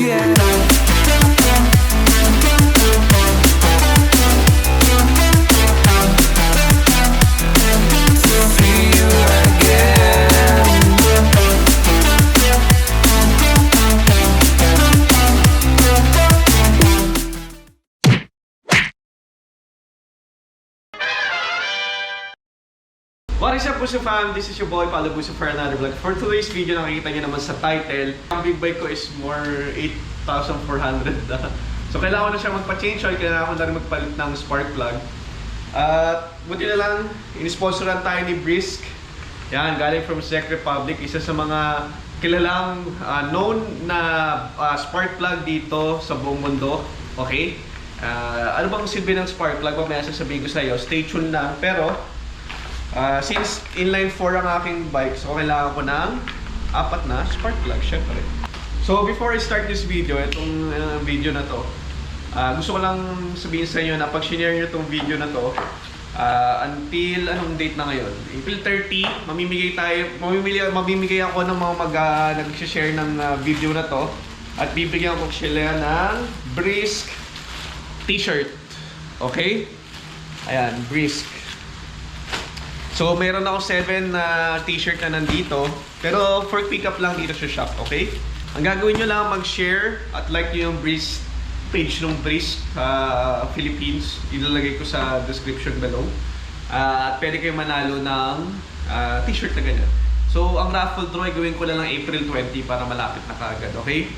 get up. See you again. What is up, Puso Fam? This is your boy, paolobusa for another vlog. For today's video, nakikita nyo naman sa title, ang big bike ko is more 8,400. So kailangan ko na siya magpa-change oil, kailangan ko na rin magpalit ng spark plug. At buti na lang, in-sponsoran tayo ni Brisk. Yan, galing from Czech Republic. Isa sa mga kilalang known na spark plug dito sa buong mundo. Okay? Ano bang silbi ng spark plug? Mamaya sasabihin ko sa iyo. Stay tuned na. Pero, since inline 4 ang aking bike, so kailangan ko ng 4 na spark plug, syempre. So before I start this video, itong video na to, gusto ko lang sabihin sa inyo na pag share nyo itong video na to, until anong date na ngayon? April 30, mamimigay ako ng mga nag-share ng video na to, at bibigyan ko sila ng Brisk t-shirt. Okay? Ayan, Brisk. So, meron ako 7 na t-shirt na nandito. Pero, for pick up lang dito sa shop, okay? Ang gagawin nyo lang, mag-share at like nyo yung Brisk page ng Brisk Philippines. Ilalagay ko sa description below. At pwede kayo manalo ng t-shirt na ganyan. So, ang raffle draw ay gawin ko lang ng April 20 para malapit na kaagad, okay?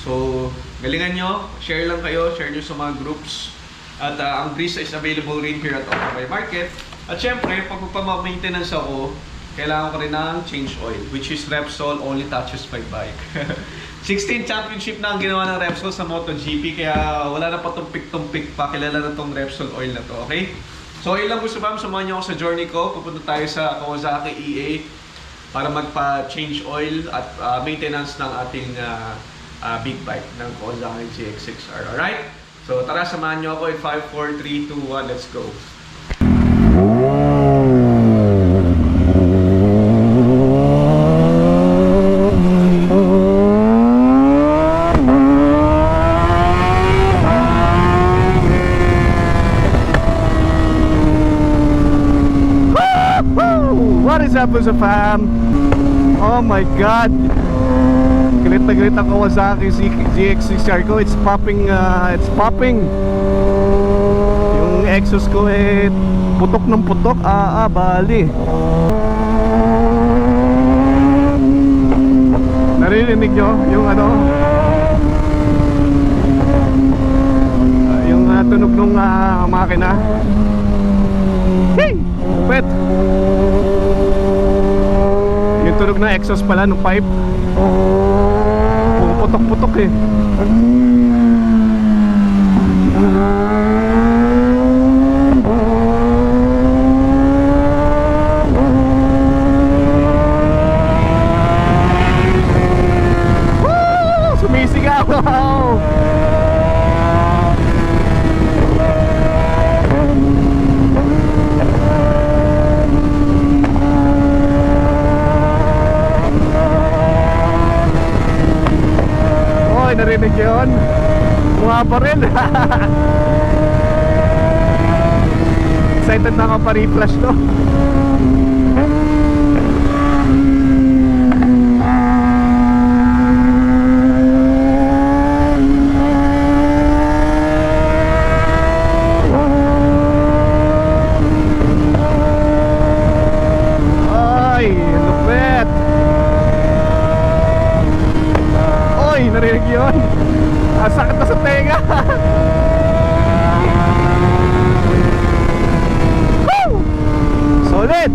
So, galingan nyo. Share lang kayo. Share nyo sa mga groups. At ang Brisk is available rin here at Open Market. At syempre, pag magpapamaintenance ako, kailangan ko rin ng change oil, which is Repsol only touches my bike. 16 championship na ang ginawa ng Repsol sa MotoGP, kaya wala na patumpik-tumpik pa, kilala na tong Repsol oil na to, okay? So, ilang gusto pa, samahan niyo ako sa journey ko. Pupunta tayo sa Kawasaki EA para magpa-change oil at maintenance ng ating big bike ng Kawasaki GX6R, alright? So, tara, samahan niyo ako in 5, 4, 3, 2, 1, let's go! What is up, Puso Fam? Oh my God! Galit na galit ang Kawasaki GX6R ko. It's popping, Yung exhaust ko putok ng putok. Bali. Narinig nyo yung yung tunog ng makina. Hey! Pet! Yung tunog ng exhaust pala ng pipe. Putok-putok Sumisigaw! Narinig yun? Mukha pa rin. Excited na ako pa reflash to. Ay, lupit. Narinig yun. Sakit na sa tenga. Woo! Solid.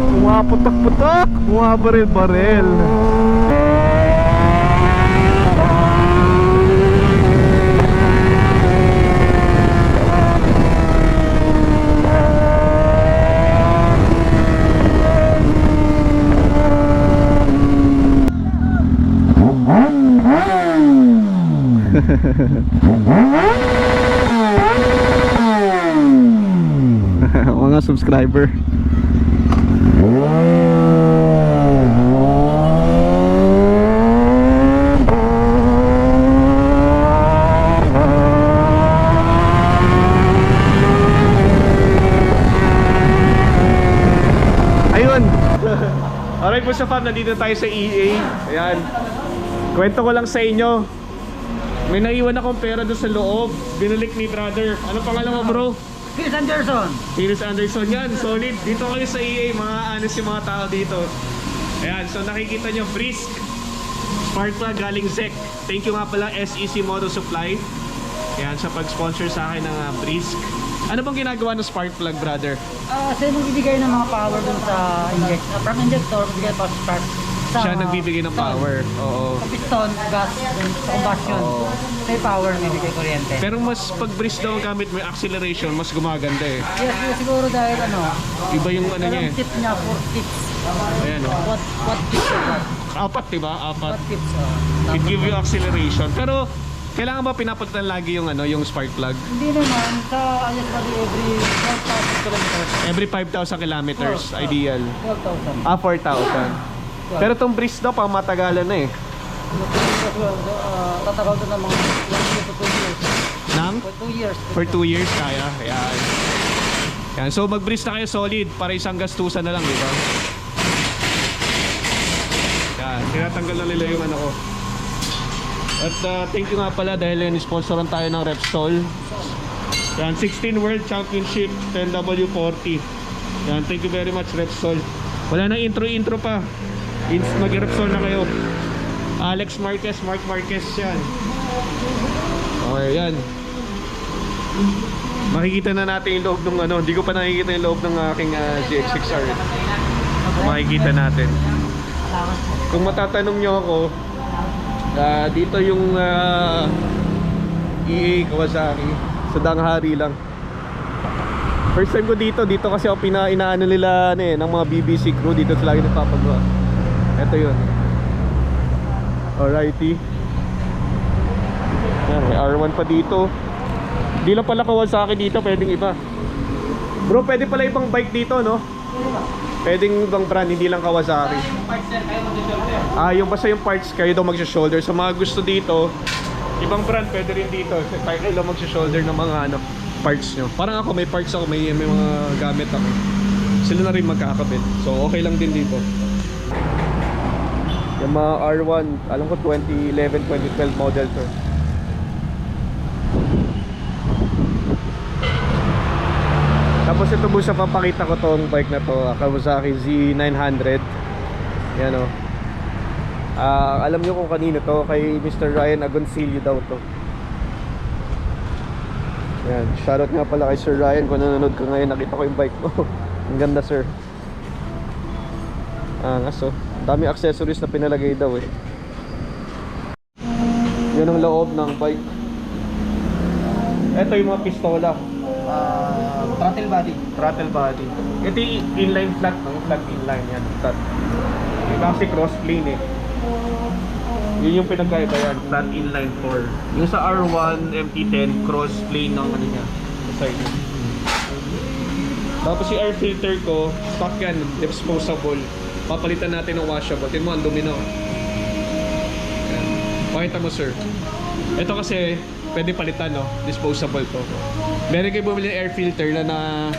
Pumaputok-putok, bumabaril-baril. mga subscriber. Ayun. Alright po sa fam, nandito tayo sa EA. Ayan. Kwento ko lang sa inyo. May naiwan akong pera doon sa loob. Binulik ni brother. Ano pangalan mo, bro? Chris Anderson. Chris Anderson yan. Solid. Dito kayo sa EA. Mga honest yung mga tao dito. Ayan. So nakikita nyo, Brisk Spark Plug galing Zek. Thank you nga pala SEC Motor Supply. Ayan, sa pag-sponsor sa akin ng Brisk. Ano bang ginagawa ng spark plug, brother? Siya nagbibigay ng mga power dun sa from injector, bigay pa spark. Siya nagbibigay ng power. Oo. Sa piston, gas, dun sa combustion. Oo. May power, bibigay kuryente. Pero mas pag brisk daw ang gamit mo yung acceleration, mas gumaganda eh. Yes, siguro dahil Iba yung ano niya eh. tip niya, 4 tips. Ayan o. What tips or what? Apat diba? Apat. What tips? It give you acceleration. Pero kailangan ba pinapalitan lagi yung yung spark plug? Hindi naman, sa ayos pa every 12,000 kilometers. Every 5,000 kilometers, ideal. 12,000. 4,000. Pero tong brisk daw pang matagalan na eh. Tatagal doon ng mga 1 year to 2 years. Nang? For 2 years. For 2 years kaya. Ayan. Ayan. So mag-brisk na kayo solid para isang gastusan na lang, di ba? Ayan. Tinatanggal na nila yung ano ko. At thank you nga pala dahil sponsoran tayo ng Repsol. Yan, 16 World Championship 10W40. Yan, thank you very much Repsol. Wala nang intro pa. Mag-Repsol na kayo. Alex Marquez, Mark Marquez yan. Okay, yan. Makikita na natin yung loob ng hindi ko pa nakikita yung loob ng aking GX6R. Makikita natin. Kung matatanong nyo ako, dito yung EA Kawasaki sa Danghari lang. First time ko dito kasi ako inaano nila ng mga BBC crew dito sila lagi nagpapagawa. Ito yun. Alrighty. May R1 pa dito. Hindi lang pala Kawasaki dito, pwedeng iba. Bro, pwede pala ibang bike dito, no? Pwedeng ibang brand, hindi lang Kawasaki. Yung basta yung parts kayo daw magsha-shoulder. Sa mga gusto dito, ibang brand pwede rin dito. Kayo daw magsha-shoulder ng mga parts nyo. Parang ako, may parts ako, may mga gamit ako. Sila na rin magkakabit. So okay lang din dito. Yung mga R1, alam ko 2011, 2012 model to. Tapos ito po sa papakita ko tong bike na to, Kawasaki Z900. Yan o. Alam nyo kung kanino to, kay Mr. Ryan Agoncillo daw to. Yan, shoutout nga pala kay Sir Ryan kung nanonood ka ngayon, nakita ko yung bike mo. Ang ganda sir. Ngaso, dami accessories na pinalagay daw eh. Yan ang loob ng bike. Ito yung mga pistola. Throttle body. Throttle body. Ito yung inline flat, no? Flat inline yan. Flat. Kasi cross plane eh. Yun yung pinagkaiba yan. Flat inline 4. Yung sa R1 MT10 cross plane ng ano niya. Sa side. Tapos yung air filter ko, stock yan, disposable. Papalitan natin ng washable. Tingnan mo, ang dumi na. Ayan. Pakita mo sir. Ito kasi pwede palitan, no? Disposable to. Meron kayo bumili ng air filter na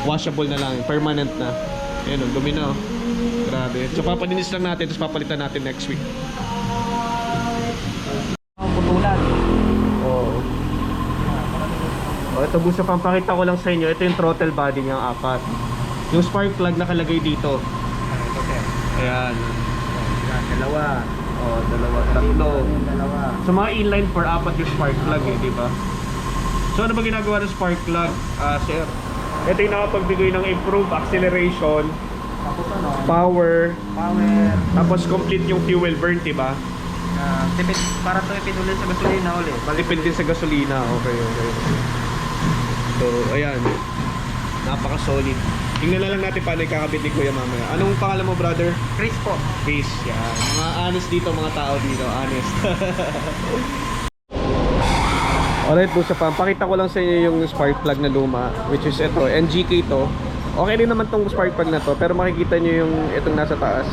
washable na lang, permanent na. Ayan, dumi na, oh. Grabe. So papalinis lang natin, tapos papalitan natin next week. Putulan. Oo. Ito gusto pang pakita ko lang sa inyo. Ito yung throttle body niyang apat. Yung spark plug nakalagay dito. Ayan. Dalawa. Dalawa, tatlo. Dalawa. So mga inline for apat yung spark plug eh, di ba? So ano ba ginagawa ng spark plug, sir? Ito yung nakapagbigay ng improved acceleration, Tapos power, power. tapos complete yung fuel burn, di ba? Tipid, para to ipid ulit sa gasolina ulit. Malipid din sa gasolina. Okay. So ayan, napaka-solid. Tingnan na lang natin paano ikakabit ni Kuya mamaya. Anong pangalan mo, brother? Chris po. Chris, yan. Mga honest dito, mga tao dito, honest. Alright, Busa Fam, pakita ko lang sa inyo yung spark plug na luma, which is ito, NGK to. Okay rin naman tong spark plug na to, pero makikita nyo yung itong nasa taas.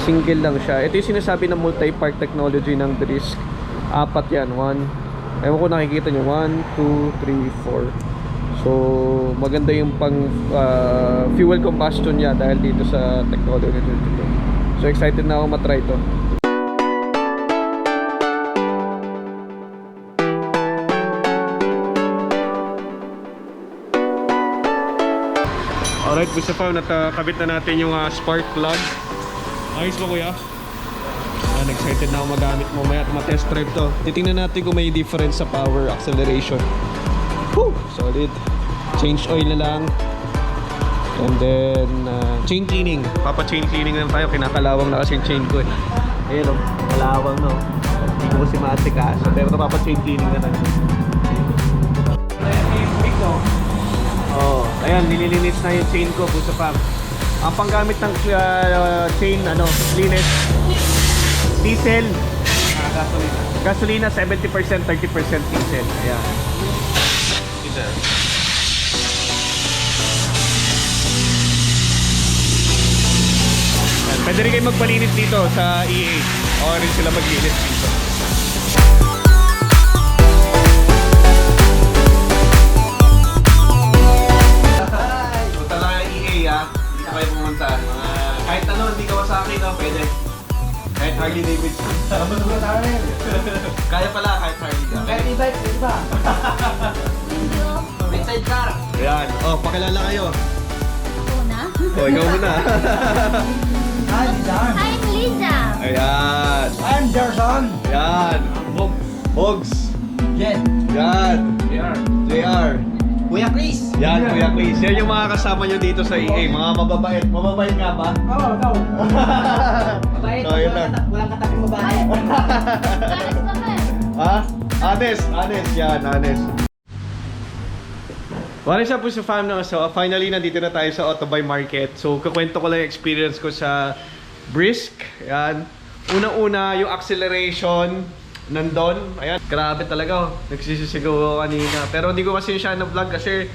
Single lang siya. Ito yung sinasabi na multi-part technology ng Brisk. Apat yan. Ewan ko nakikita nyo. 1, 2, 3, 4. So, maganda yung pang fuel combustion niya dahil dito sa technology nito. So, excited na ako matry to. Alright, Busa Fam, nakabit na natin yung spark plug. Ayos ba, kuya? Excited na ako magamit mamaya at ma-test drive to. Titingnan natin kung may difference sa power, acceleration. Woo! Solid. Change oil na lang. And then, chain cleaning. Papa-chain cleaning lang tayo. Kinakalawang na kasi yung chain ko eh. Ayun o, kalawang no. Hindi ko kasi maasikaso. Pero papa-chain cleaning na tayo. Oh, ayan, nililinis na yung chain ko, Busa Fam. Ang panggamit ng chain, cleanest, diesel, gasolina 70%, 30% diesel. Ayan. Diesel. Ayan. Pwede rin kayo magpalinis dito sa EA. O rin sila maglinis dito. Punta lang ang EA ha. Hindi kayo pumunta. Kahit ano, hindi Kawasaki no, pwede. Kahit Harley Davidson. Kaya pala kahit Harley Davidson. Kahit e-bike, di ba? May sidecar. Ayan. Oh, pakilala kayo. Ako na? Oh, ikaw muna. Hi, Lizard. I'm Liza. Ayan. I'm Gerson. Ayan. Hogs. Jen. Ayan. JR. Kuya Chris. Yan, Kuya Chris. Yan yung mga kasama nyo dito sa EA. Mga mababait. Mababait nga ba? Oo, ikaw. Mabait. So, yun lang. Walang kataping mabait. Honest naman. Ha? Honest. Yan, honest. What is up po sa fam na? So, finally, nandito na tayo sa Auto Buy Market. So, kukwento ko lang yung experience ko sa Brisk. Yan. Unang-una, yung acceleration nandun. Ayan. Grabe talaga. Nagsisisigaw ako kanina. Pero hindi ko kasi siya na-vlog kasi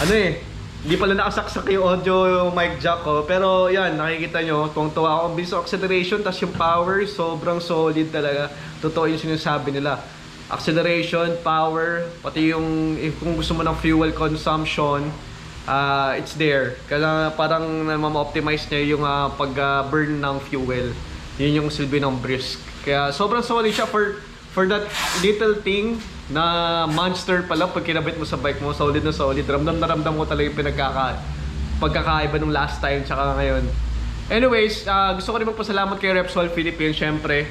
hindi pala nakasaksak yung audio mic jack ko. Pero yan, nakikita nyo, tuwang-tuwa ako. Ang bilis ng acceleration, tas yung power, sobrang solid talaga. Totoo yung sinasabi nila. Acceleration, power, pati yung kung gusto mo ng fuel consumption, it's there. Kaya parang ma-optimize niya yung pag-burn ng fuel. Yun yung silbi ng Brisk. Kaya sobrang solid siya for that little thing na monster pala pag kinabit mo sa bike mo. Solid na solid. Ramdam na ramdam mo talaga yung pagkakaiba nung last time tsaka ngayon. Anyways, gusto ko rin magpasalamat kay Repsol Philippines syempre.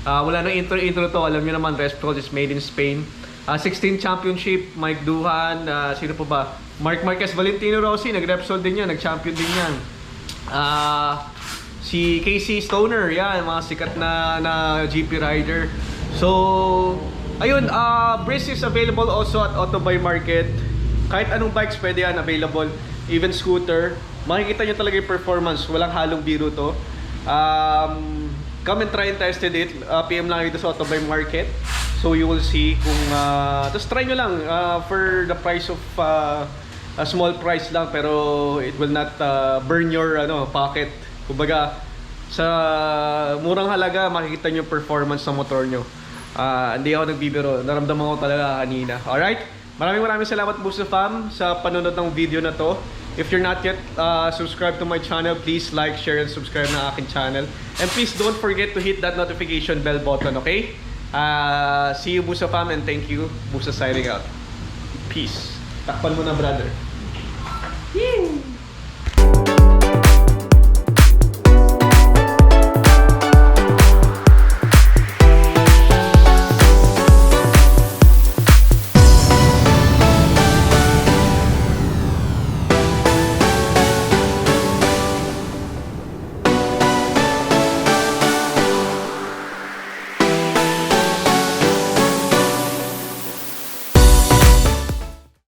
Wala nang intro to. Alam nyo naman, Repsol is made in Spain. 16 championship, Mike Duhan, sino po ba? Mark Marquez, Valentino Rossi, nag-Repsol din yan, nag-champion din yan. Si Casey Stoner, yan, mga sikat na GP rider. So, ayun, Brisk is available also at Auto Buy Market. Kahit anong bikes pwede yan, available. Even scooter. Makikita nyo talaga yung performance, walang halong biro to. Come and try and test it. PM lang dito sa Auto Buy Market. So you will see kung just try nyo lang for the price of a small price lang, pero it will not burn your pocket. Kumbaga sa murang halaga makikita nyo performance ng motor nyo. Hindi ako nagbibiro, naramdaman ko talaga kanina. Alright, maraming salamat Busa Fam sa panonood ng video na to. If you're not yet subscribed to my channel, please like, share, and subscribe na aking channel. And please don't forget to hit that notification bell button, okay? See you Busa Fam, and thank you. Busa signing out. Peace. Takpan mo na, brother. Yee!